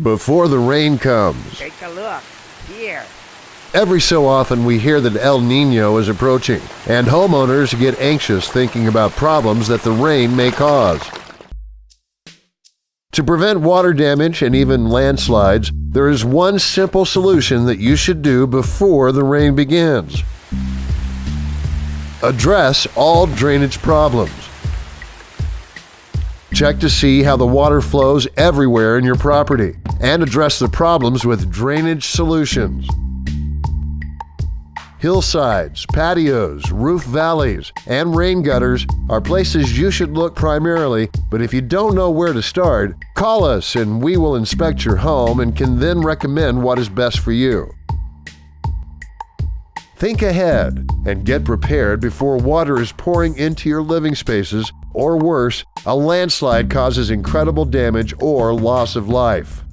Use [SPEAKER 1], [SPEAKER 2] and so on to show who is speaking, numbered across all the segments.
[SPEAKER 1] before the rain comes.
[SPEAKER 2] Take a look. Here.
[SPEAKER 1] Every so often we hear that El Nino is approaching, and homeowners get anxious thinking about problems that the rain may cause. To prevent water damage and even landslides, there is one simple solution that you should do before the rain begins. Address all drainage problems. Check to see how the water flows everywhere in your property and address the problems with drainage solutions. Hillsides, patios, roof valleys, and rain gutters are places you should look primarily, but if you don't know where to start, call us and we will inspect your home and can then recommend what is best for you. Think ahead and get prepared before water is pouring into your living spaces, or worse, a landslide causes incredible damage or loss of life.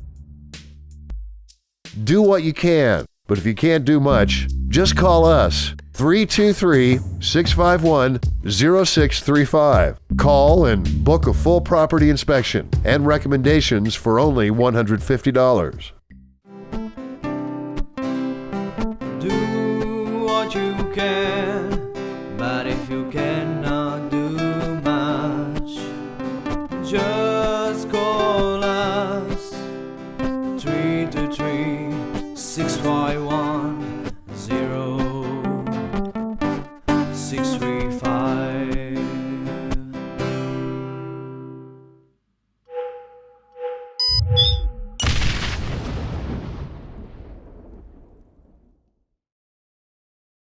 [SPEAKER 1] Do what you can, but if you can't do much, just call us, 323-651-0635. Call and book a full property inspection and recommendations for only $150.
[SPEAKER 3] Do what you can, but if you can